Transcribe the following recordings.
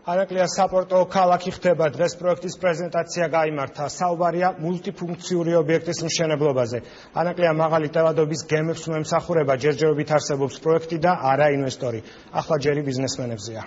ანაკლია საპორტო ქალაქი ხდება. დღეს პროექტის პრეზენტაცია გაიმართა. საუბარია მულტიფუნქციური ობიექტის მშენებლობაზე. ანაკლია მაღალი ტევადობის გემებს მოემსახურება. ჯერჯერობით არსებობს პროექტი და არა ინვესტორი. ახლა ჯერი ბიზნესმენებზეა.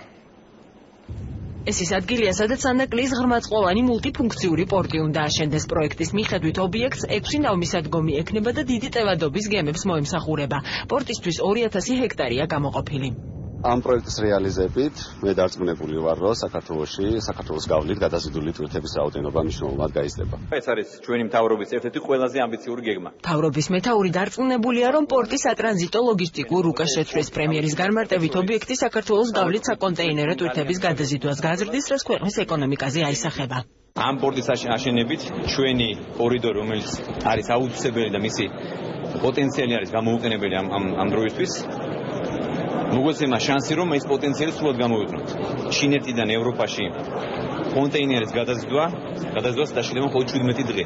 ეს ის ადგილია, სადაც ანაკლიის ღრმაწყლოვანი მულტიფუნქციური პორტი უნდა აშენდეს. პროექტის მიხედვით ობიექტს 6 ნავმისადგომი ექნება და დიდი ტევადობის გემებს მოემსახურება. პორტისთვის 2000 ჰექტარია გამოყოფილი. ამ პროექტის რეალიზებით მე დარწმუნებული ვარ, რომ საქართველოს გავლით გადაზიდული ტვირთების რაოდენობა მნიშვნელოვნად გაიზრდება. ეს არის ჩვენი მთავრობის ერთ-ერთი ყველაზე ამბიციური გეგმა. მთავრობის მეთაური დარწმუნებულია, რომ პორტი სატრანზიტო ლოგისტიკურ რუკას შეცვლის. პრემიერის განმარტებით ობიექტი საქართველოს გავლით საკონტეინერო ტვირთების გადაზიდვას გაზრდის, რაც ქვეყნის ეკონომიკაზე აისახება. ამ პორტის აშენებით ჩვენი კორიდორი, რომელიც არის აუცილებელი და მისი პოტენციალი არის გამოუყენებელი ამ დროისთვის. მოგეცემა შანსი, რომ ეს პოტენციალი სრულად გამოვიყენოთ. ჩინეთიდან ევროპაში კონტეინერის გადაზიდვას დაშლება მხოლოდ 17 დღე.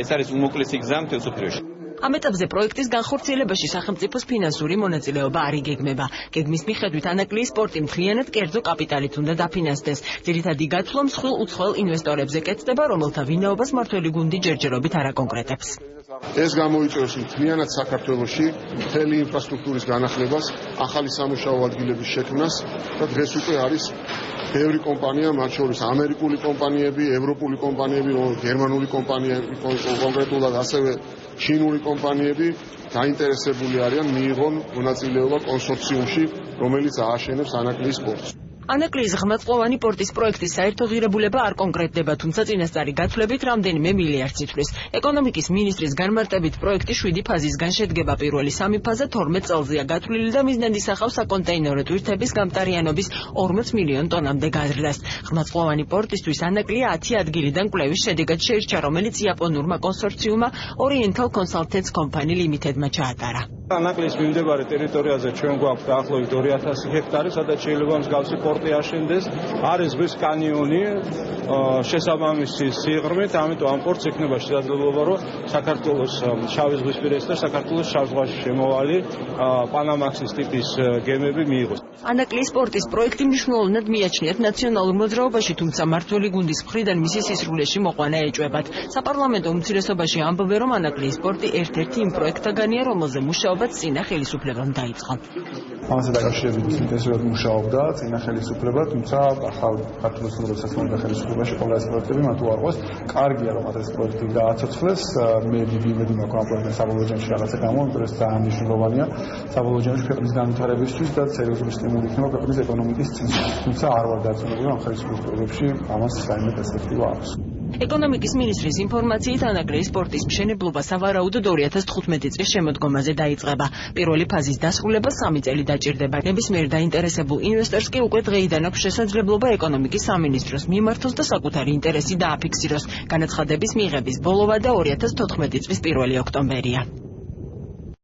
ეს არის უმოკლესი გზა მთელ მსოფლიოში. ამ ეტაპზე პროექტის განხორციელებაში სახელმწიფოს ფინანსური მონაწილეობა არ იგეგმება. გეგმის მიხედვით ანაკლიის პორტი მთლიანად კერძო კაპიტალით უნდა დაფინანსდეს. ძირითადი გათვლა მსხვილ უცხოელ ინვესტორებზე კეთდება, რომელთა ვინაობას მმართველი გუნდი ჯერჯერობით არ აკონკრეტებს. ეს გამოიწვევს მთლიანად საქართველოში მთელი ინფრასტრუქტურის განახლებას, ახალი სამუშაო ადგილების შექმნას და დღეს უკვე არის ბევრი კომპანია, მათ შორის ამერიკული კომპანიები, ევროპული კომპანიები, გერმანული კომპანიები, კონკრეტულად ასევე ჩინური კომპანიები დაინტერესებული არიან მიიღონ მონაწილეობა კონსორციუმში, რომელიც ააშენებს ანაკლიის პორტს. ანაკლიის ღრმაწყლოვანი პორტის პროექტის საერთო ღირებულება არ კონკრეტდება, თუმცა წინასწარი გათვლებით რამდენიმე მილიარდს ითვლის. ეკონომიკის მინისტრის განმარტებით პროექტი 7 ფაზისგან შედგება. პირველი 3 ფაზა 12 წელზეა გათვლილი და მიზნად ისახავს საკონტეინერო ტვირთების გამტარიანობის 40 მილიონ ტონამდე გაზრდას. ღრმაწყლოვანი პორტისთვის ანაკლია 10 ადგილიდან კვლევის შედეგად შეირჩა, რომელიც იაპონურმა კონსორციუმმა Oriental Consultants Company Limited-მა ჩაატარა. ანაკლიის მიმდებარე ტერიტორიაზე ჩვენ გვაქვს დაახლოებით 2000 ჰექტარი, სადაც შეიძლება მსგავსი პორტი აშენდეს. არის ზღვის კანიონი შესაბამისი სიღრმით, ამიტომ ამ პორტს ექნება შესაძლებლობა, რომ საქართველოს შავი ზღვისპირეთსა და საქართველოს შავ ზღვაში შემოვალი პანამაქსის ტიპის გემები მიიღოს. ანაკლიის პორტის პროექტი მნიშვნელოვნად მიაჩნიათ ნაციონალურ მოძრაობაში, თუმცა მმართველი გუნდის მხრიდან მისი სისრულეში მოყვანა ეჭვებათ. საპარლამენტო უმცირესობაში ამბობენ, რომ ანაკლიის პორტი ერთ-ერთი იმ პროექტთაგანია, რომელზე მუშაობაც წინა ხელისუფლებამ დაიწყო. ამასთან დაკავშირებით ინტენსიურად მუშაობდა წინა ხელისუფლება, თუმცა ახალ საქართველოს სასამართლო ხელისუფლებაში ყველა ეს პროექტები მათ უარყვეს. კარგია, რომ ეს პროექტი დააცოცხლეს. მე დიდი იმედი მაქვს ამ პროექტის საბოლოო ჯამში რაღაცა გამოვიდა, ეს ძალიან მნიშვნელოვანია. საბოლოო ჯამში ქვეყნის განვითარებისთვის და სერიოზული სტიმული იქნება ქვეყნის ეკონომიკის წინსვლა. თუმცა არ ვარ დარწმუნებული, რომ ხელისუფლებებში ამას საერთოდ პერსპექტივა აქვს. ეკონომიკის მინისტრის ინფორმაციით ანაკლიის პორტის მშენებლობა სავარაუდოდ 2015 წლის შემოდგომაზე დაიწყება. პირველი ფაზის დასრულებას 3 წელი დაჭირდება. ნებისმიერ დაინტერესებულ ინვესტორს კი უკვე დღეიდან აქვს შესაძლებლობა ეკონომიკის სამინისტროს მიმართოს და საკუთარი ინტერესი დააფიქსიროს. განაცხადების მიღების ბოლოვა და 2014 წლის 1 ოქტომბერია.